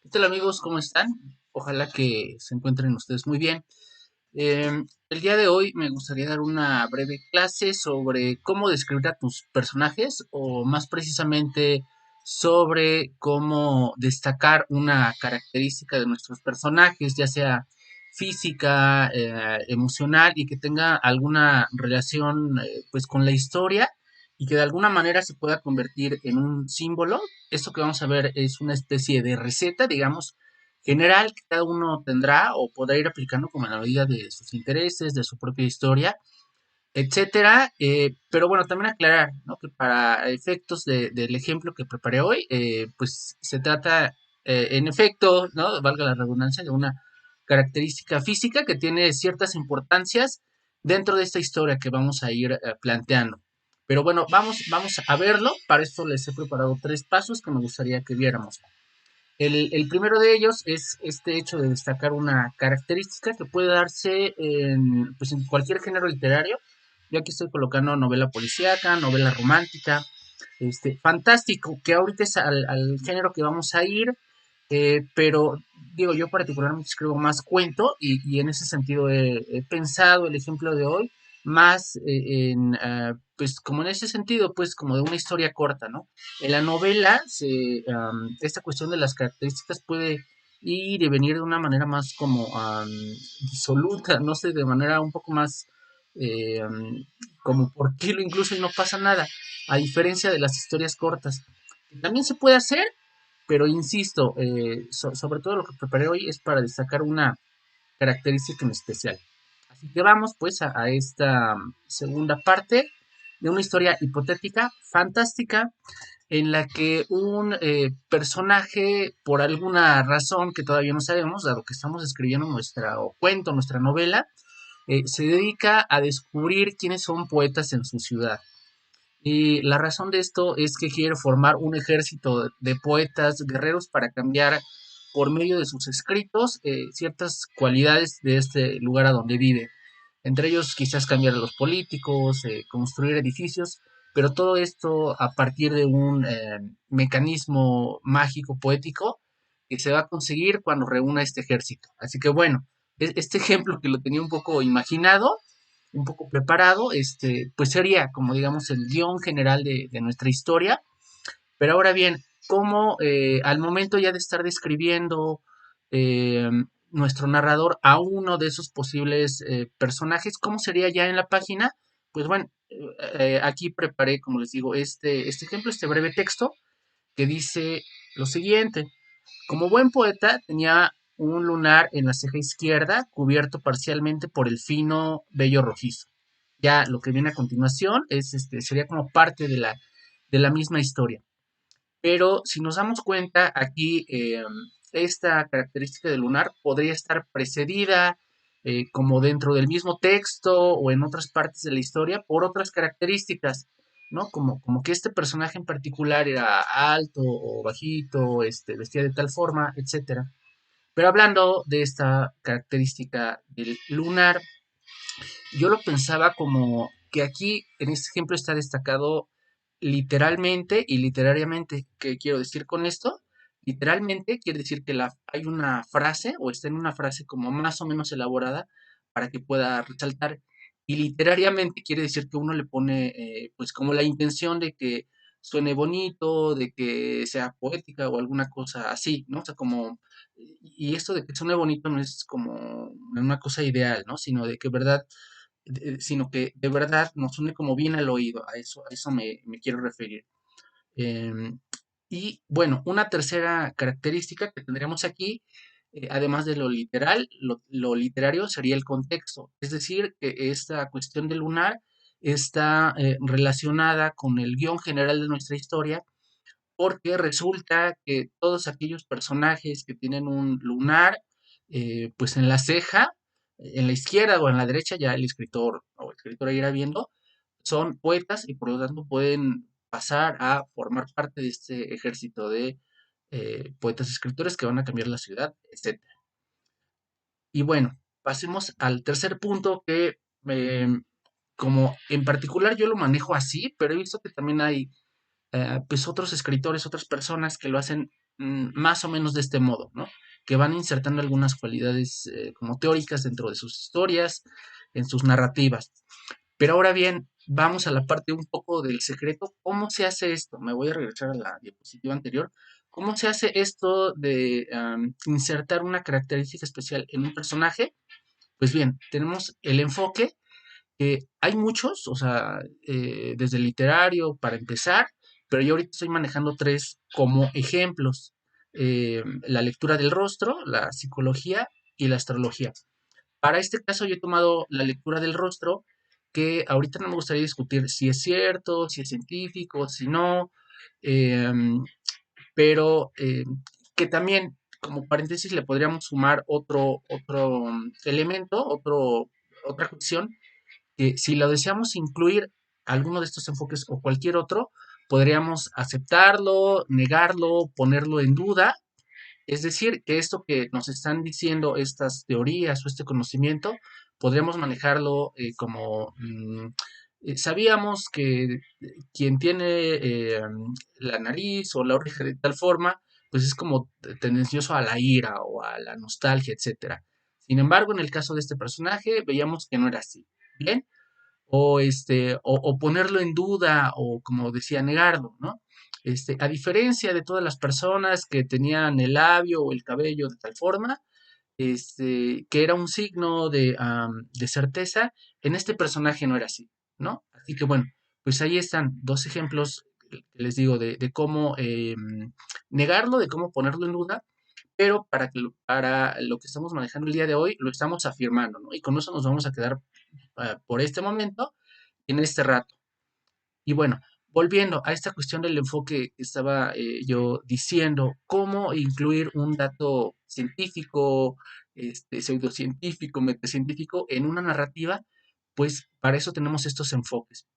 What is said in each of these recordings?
¿Qué tal amigos? ¿Cómo están? Ojalá que se encuentren ustedes muy bien. El día de hoy me gustaría dar una breve clase sobre cómo describir a tus personajes o más precisamente sobre cómo destacar una característica de nuestros personajes, ya sea física, emocional y que tenga alguna relación pues con la historia y que de alguna manera se pueda convertir en un símbolo. Esto que vamos a ver es una especie de receta, digamos, general que cada uno tendrá o podrá ir aplicando como en la medida de sus intereses, de su propia historia, etcétera. Pero bueno, también aclarar, ¿no? Que para efectos del ejemplo que preparé hoy, pues se trata, en efecto, ¿no? Valga la redundancia, de una característica física que tiene ciertas importancias dentro de esta historia que vamos a ir planteando. Pero bueno, vamos a verlo. Para esto les he preparado tres pasos que me gustaría que viéramos. El primero de ellos es este hecho de destacar una característica que puede darse pues en cualquier género literario. Yo aquí estoy colocando novela policíaca, novela romántica, fantástico, que ahorita es al género que vamos a ir, pero digo, yo particularmente escribo más cuento y en ese sentido he pensado el ejemplo de hoy más pues como en ese sentido, pues como de una historia corta, ¿no? En la novela, esta cuestión de las características puede ir y venir de una manera más como disoluta, no sé, de manera un poco más eh, um, como por kilo incluso y no pasa nada, a diferencia de las historias cortas. También se puede hacer, pero insisto, sobre todo lo que preparé hoy es para destacar una característica en especial. Así que vamos pues a esta segunda parte de una historia hipotética, fantástica, en la que un personaje, por alguna razón que todavía no sabemos, dado que estamos escribiendo nuestra o cuento, nuestra novela, se dedica a descubrir quiénes son poetas en su ciudad. Y la razón de esto es que quiere formar un ejército de poetas guerreros para cambiar por medio de sus escritos ciertas cualidades de este lugar a donde vive. Entre ellos quizás cambiar a los políticos, construir edificios, pero todo esto a partir de un mecanismo mágico poético que se va a conseguir cuando reúna este ejército. Así que bueno, este ejemplo que lo tenía un poco imaginado, un poco preparado, pues sería como digamos el guión general de nuestra historia. Pero ahora bien, cómo al momento ya de estar describiendo eh, nuestro narrador a uno de esos posibles personajes, ¿cómo sería ya en la página? Pues bueno, aquí preparé, como les digo, este ejemplo, este breve texto que dice lo siguiente. Como buen poeta, tenía un lunar en la ceja izquierda, cubierto parcialmente por el fino vello rojizo. Ya lo que viene a continuación sería como parte de la misma historia. Pero si nos damos cuenta, aquí esta característica del lunar podría estar precedida, como dentro del mismo texto o en otras partes de la historia, por otras características, ¿no? Como que este personaje en particular era alto o bajito, vestía de tal forma, etcétera. Pero hablando de esta característica del lunar, yo lo pensaba como que aquí en este ejemplo está destacado literalmente y literariamente. ¿Qué quiero decir con esto? Literalmente quiere decir que hay una frase o está en una frase como más o menos elaborada para que pueda resaltar. Y literariamente quiere decir que uno le pone pues como la intención de que suene bonito, de que sea poética o alguna cosa así, ¿no? O sea, como, y esto de que suene bonito no es como una cosa ideal, ¿no? Sino de que verdad sino que de verdad nos suene como bien al oído, a eso me quiero referir. Eh, y bueno, una tercera característica que tendríamos aquí, además de lo literal, lo literario sería el contexto, es decir, que esta cuestión del lunar está relacionada con el guión general de nuestra historia, porque resulta que todos aquellos personajes que tienen un lunar, pues en la ceja, en la izquierda o en la derecha, ya el escritor o escritora irá viendo, son poetas y por lo tanto pueden pasar a formar parte de este ejército de poetas y escritores que van a cambiar la ciudad, etcétera. Y bueno, pasemos al tercer punto que como en particular yo lo manejo así, pero he visto que también hay pues otros escritores, otras personas que lo hacen más o menos de este modo, ¿no? Que van insertando algunas cualidades como teóricas dentro de sus historias, en sus narrativas. Pero ahora bien, vamos a la parte un poco del secreto. ¿Cómo se hace esto? Me voy a regresar a la diapositiva anterior. ¿Cómo se hace esto de insertar una característica especial en un personaje? Pues bien, tenemos el enfoque, que hay muchos, o sea, desde el literario para empezar, pero yo ahorita estoy manejando tres como ejemplos. La lectura del rostro, la psicología y la astrología. Para este caso yo he tomado la lectura del rostro, que ahorita no me gustaría discutir si es cierto, si es científico, si no, em, pero que también como paréntesis le podríamos sumar otro elemento, otra cuestión, que si lo deseamos incluir alguno de estos enfoques o cualquier otro, podríamos aceptarlo, negarlo, ponerlo en duda. Es decir, que esto que nos están diciendo estas teorías o este conocimiento, podríamos manejarlo como sabíamos que quien tiene la nariz o la oreja de tal forma, pues es como tendencioso a la ira o a la nostalgia, etcétera. Sin embargo, en el caso de este personaje, veíamos que no era así. Bien, o ponerlo en duda, o como decía, negarlo, ¿no? A diferencia de todas las personas que tenían el labio o el cabello de tal forma, que era un signo de certeza, en este personaje no era así, ¿no? Así que bueno, pues ahí están dos ejemplos que les digo de cómo negarlo, de cómo ponerlo en duda, pero para lo que estamos manejando el día de hoy, lo estamos afirmando, ¿no? Y con eso nos vamos a quedar por este momento, en este rato. Y bueno, volviendo a esta cuestión del enfoque que estaba yo diciendo, cómo incluir un dato científico, pseudocientífico, metacientífico en una narrativa, pues para eso tenemos estos enfoques.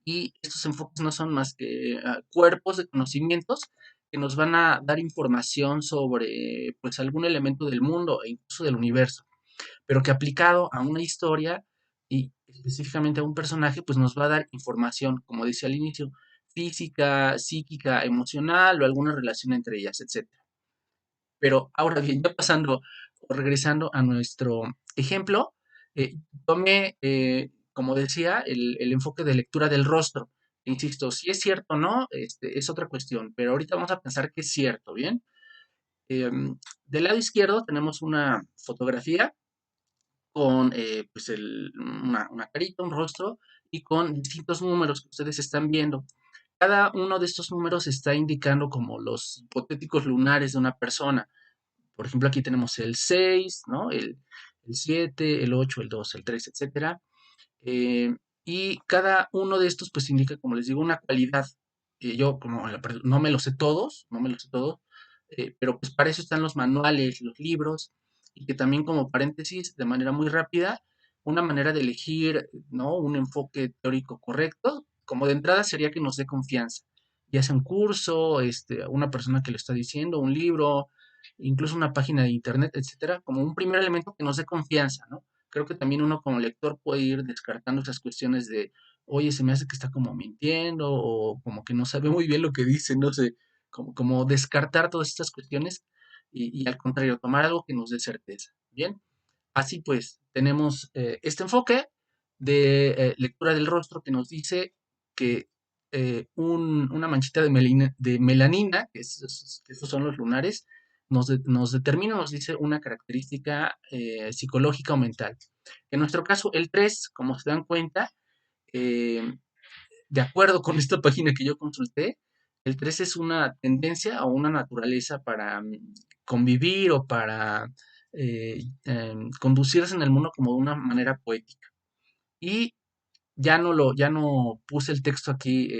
Y estos enfoques no son más que cuerpos de conocimientos que nos van a dar información sobre pues algún elemento del mundo e incluso del universo, pero que aplicado a una historia y específicamente a un personaje, pues nos va a dar información, como decía al inicio, física, psíquica, emocional o alguna relación entre ellas, etcétera. Pero ahora bien, ya pasando o regresando a nuestro ejemplo, eh, tomé, como decía, el enfoque de lectura del rostro. Insisto, si es cierto o no, es otra cuestión, pero ahorita vamos a pensar que es cierto, ¿bien? Del lado izquierdo tenemos una fotografía con pues una carita, un rostro y con distintos números que ustedes están viendo. Cada uno de estos números está indicando como los hipotéticos lunares de una persona. Por ejemplo, aquí tenemos el 6, ¿no? El 7, el 8, el 2, el 3, etcétera. Eh, y cada uno de estos pues indica, como les digo, una cualidad. Yo como no me lo sé todos, no me lo sé todo, pero pues para eso están los manuales, los libros, y que también como paréntesis, de manera muy rápida, una manera de elegir, ¿no? Un enfoque teórico correcto, como de entrada sería que nos dé confianza, ya sea un curso, una persona que lo está diciendo, un libro, incluso una página de internet, etcétera, como un primer elemento que nos dé confianza, ¿no? Creo que también uno como lector puede ir descartando esas cuestiones de, oye, se me hace que está como mintiendo o como que no sabe muy bien lo que dice, no sé, como descartar todas estas cuestiones y al contrario, tomar algo que nos dé certeza. Bien, así pues, tenemos este enfoque de lectura del rostro que nos dice que una manchita de melanina, que esos son los lunares, nos determina, nos dice una característica psicológica o mental. En nuestro caso, el 3, como se dan cuenta, eh, de acuerdo con esta página que yo consulté, el 3 es una tendencia o una naturaleza para convivir o para conducirse en el mundo como de una manera poética. Y ya no puse el texto aquí,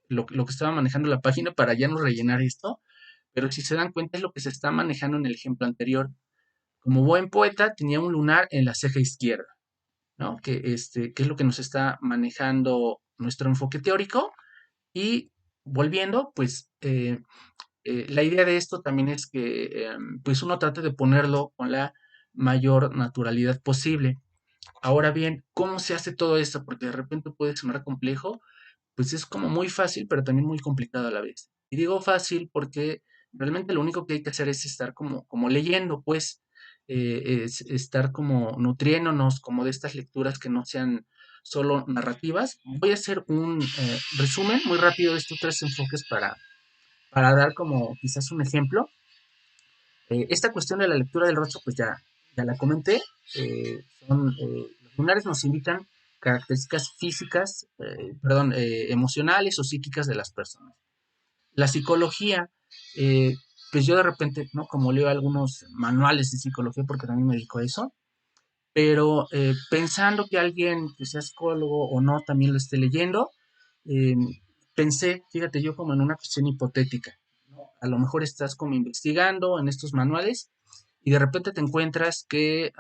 lo que estaba manejando la página para ya no rellenar esto, pero si se dan cuenta es lo que se está manejando en el ejemplo anterior. Como buen poeta tenía un lunar en la ceja izquierda, ¿no? Que es lo que nos está manejando nuestro enfoque teórico. Y volviendo, pues la idea de esto también es que pues uno trate de ponerlo con la mayor naturalidad posible. Ahora bien, ¿cómo se hace todo esto? Porque de repente puede sonar complejo, pues es como muy fácil, pero también muy complicado a la vez. Y digo fácil porque realmente lo único que hay que hacer es estar como leyendo, pues, es estar como nutriéndonos como de estas lecturas que no sean solo narrativas. Voy a hacer un resumen muy rápido de estos tres enfoques para dar como quizás un ejemplo. Esta cuestión de la lectura del rostro, pues ya la comenté. Los lunares nos indican características físicas, perdón, emocionales o psíquicas de las personas. La psicología, eh, pues yo de repente, ¿no? Como leo algunos manuales de psicología, porque también me dedico a eso, pero pensando que alguien que sea psicólogo o no también lo esté leyendo, eh, pensé, fíjate, yo como en una cuestión hipotética, ¿no? A lo mejor estás como investigando en estos manuales y de repente te encuentras que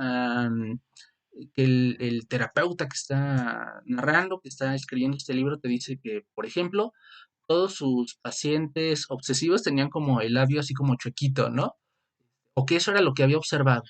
el terapeuta que está narrando, que está escribiendo este libro, te dice que, por ejemplo, todos sus pacientes obsesivos tenían como el labio así como chuequito, ¿no? O que eso era lo que había observado.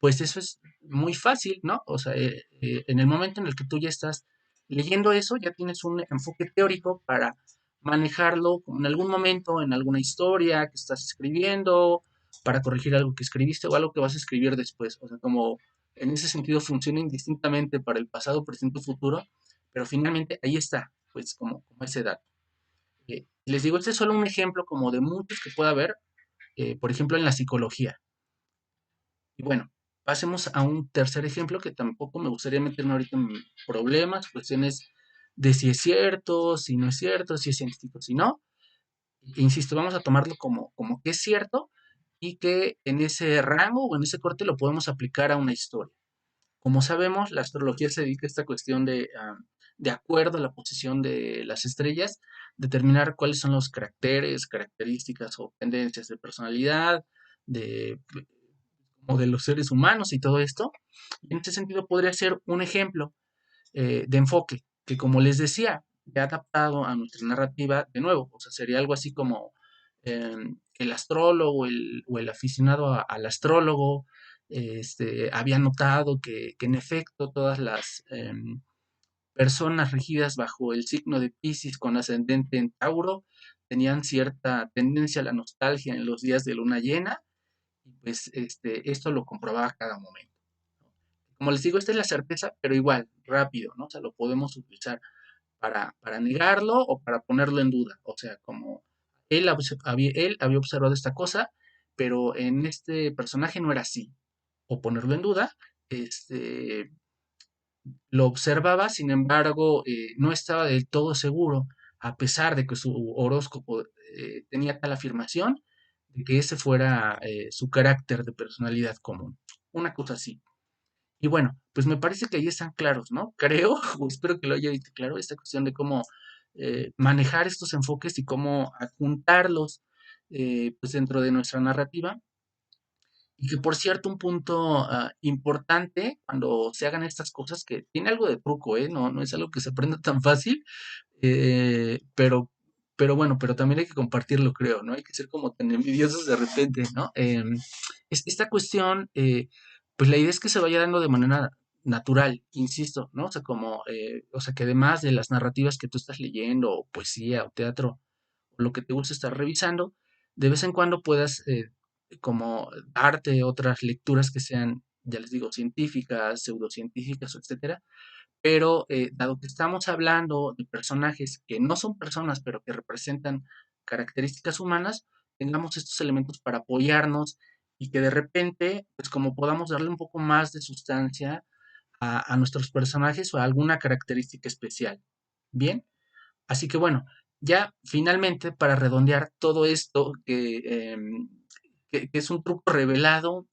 Pues eso es muy fácil, ¿no? O sea, en el momento en el que tú ya estás leyendo eso, ya tienes un enfoque teórico para manejarlo en algún momento, en alguna historia que estás escribiendo, para corregir algo que escribiste o algo que vas a escribir después. O sea, como en ese sentido funciona indistintamente para el pasado, presente o futuro, pero finalmente ahí está, pues como ese dato. Les digo, este es solo un ejemplo como de muchos que pueda haber, por ejemplo, en la psicología. Y bueno, pasemos a un tercer ejemplo que tampoco me gustaría meterme ahorita en problemas, cuestiones de si es cierto, si no es cierto, si es científico, si no. Insisto, vamos a tomarlo como que es cierto y que en ese rango o en ese corte lo podemos aplicar a una historia. Como sabemos, la astrología se dedica a esta cuestión de acuerdo a la posición de las estrellas, determinar cuáles son los caracteres, características o tendencias de personalidad, de, como de los seres humanos y todo esto. Y en este sentido podría ser un ejemplo de enfoque, que como les decía, he adaptado a nuestra narrativa de nuevo, o sea, sería algo así como el astrólogo o el aficionado al astrólogo había notado que en efecto todas las personas regidas bajo el signo de Piscis con ascendente en Tauro tenían cierta tendencia a la nostalgia en los días de luna llena, y pues esto lo comprobaba a cada momento. Como les digo, esta es la certeza, pero igual, rápido, ¿no? O sea, lo podemos utilizar para negarlo o para ponerlo en duda. O sea, como él había observado esta cosa, pero en este personaje no era así. O ponerlo en duda, este, lo observaba, sin embargo, no estaba del todo seguro, a pesar de que su horóscopo tenía tal afirmación, de que ese fuera su carácter de personalidad común. Una cosa así. Y bueno, pues me parece que ahí están claros, ¿no? Creo, o espero que lo haya visto claro, esta cuestión de cómo manejar estos enfoques y cómo adjuntarlos pues dentro de nuestra narrativa. Y que por cierto, un punto importante cuando se hagan estas cosas, que tiene algo de truco, ¿eh? No es algo que se aprenda tan fácil, eh, pero, pero bueno, pero también hay que compartirlo, creo, ¿no? Hay que ser como tan envidiosos de repente, ¿no? Esta cuestión, pues la idea es que se vaya dando de manera natural, insisto, ¿no? O sea, o sea, que además de las narrativas que tú estás leyendo, o poesía, o teatro, o lo que te gusta estar revisando, de vez en cuando puedas como darte otras lecturas que sean, ya les digo, científicas, pseudocientíficas, etcétera, pero dado que estamos hablando de personajes que no son personas, pero que representan características humanas, tengamos estos elementos para apoyarnos y que de repente, pues como podamos darle un poco más de sustancia a nuestros personajes o a alguna característica especial. Bien, así que bueno, ya finalmente para redondear todo esto que es un truco revelado,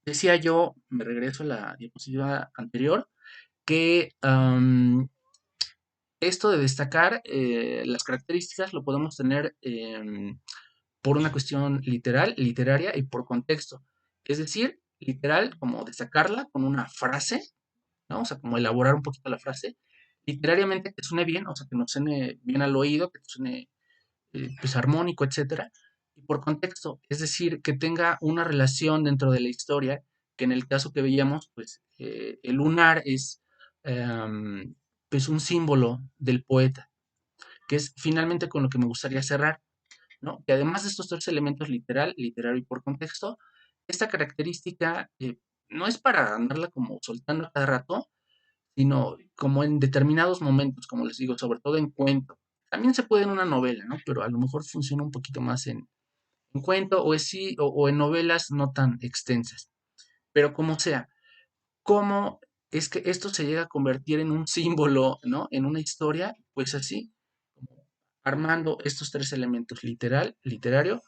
decía yo, me regreso a la diapositiva anterior, que esto de destacar las características lo podemos tener por una cuestión literal, literaria y por contexto. Es decir, literal, como destacarla con una frase, ¿no? O sea, como elaborar un poquito la frase. Literariamente que suene bien, o sea, que nos suene bien al oído, que suene pues armónico, etcétera. Y por contexto, es decir, que tenga una relación dentro de la historia, que en el caso que veíamos, pues el lunar es pues un símbolo del poeta, que es finalmente con lo que me gustaría cerrar, ¿no? Que además de estos tres elementos literal, literario y por contexto, esta característica no es para andarla como soltando a cada rato, sino como en determinados momentos, como les digo, sobre todo en cuento. También se puede en una novela, ¿no? Pero a lo mejor funciona un poquito más en cuento o, sí, o en novelas no tan extensas. Pero como sea, ¿cómo es que esto se llega a convertir en un símbolo, ¿no? En una historia, pues así, como armando estos tres elementos, literal, literario,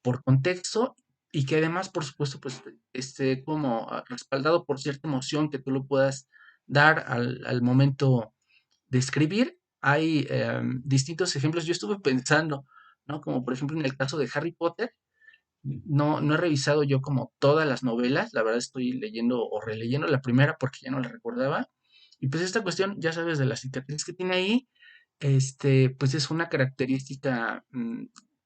por contexto, y que además, por supuesto, pues esté como respaldado por cierta emoción que tú lo puedas dar al momento de escribir. Hay distintos ejemplos. Yo estuve pensando, ¿no? Como por ejemplo en el caso de Harry Potter, no he revisado yo como todas las novelas, la verdad estoy leyendo o releyendo la primera porque ya no la recordaba. Y pues esta cuestión, ya sabes, de la cicatriz que tiene ahí, pues es una característica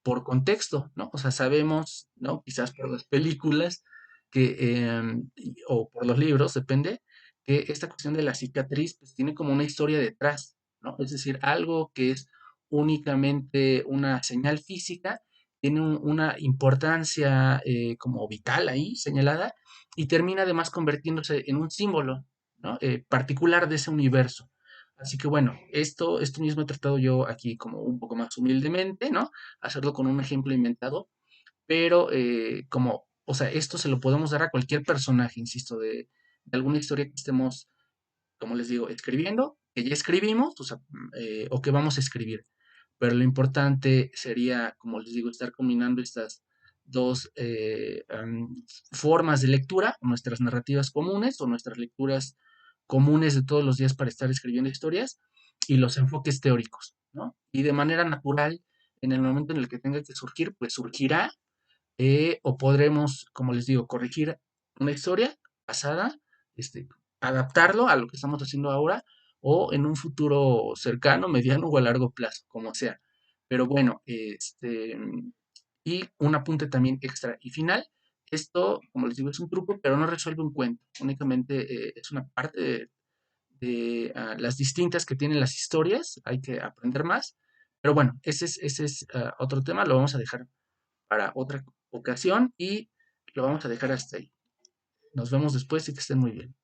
por contexto, ¿no? O sea, sabemos, ¿no? Quizás por las películas o por los libros, depende, que esta cuestión de la cicatriz pues tiene como una historia detrás, ¿no? Es decir, algo que es únicamente una señal física tiene una importancia como vital ahí señalada y termina además convirtiéndose en un símbolo, ¿no? Particular de ese universo. Así que bueno, esto mismo he tratado yo aquí como un poco más humildemente, ¿no? Hacerlo con un ejemplo inventado, pero como, o sea, esto se lo podemos dar a cualquier personaje, insisto, de alguna historia que estemos, como les digo, escribiendo, que ya escribimos, o que vamos a escribir. Pero lo importante sería, como les digo, estar combinando estas dos formas de lectura, nuestras narrativas comunes o nuestras lecturas comunes de todos los días para estar escribiendo historias y los enfoques teóricos, ¿no? Y de manera natural, en el momento en el que tenga que surgir, pues surgirá o podremos, como les digo, corregir una historia pasada, adaptarlo a lo que estamos haciendo ahora o en un futuro cercano, mediano o a largo plazo, como sea. Pero bueno, y un apunte también extra y final. Esto, como les digo, es un truco, pero no resuelve un cuento. Únicamente es una parte de las distintas que tienen las historias. Hay que aprender más. Pero bueno, ese es otro tema. Lo vamos a dejar para otra ocasión y lo vamos a dejar hasta ahí. Nos vemos después y que estén muy bien.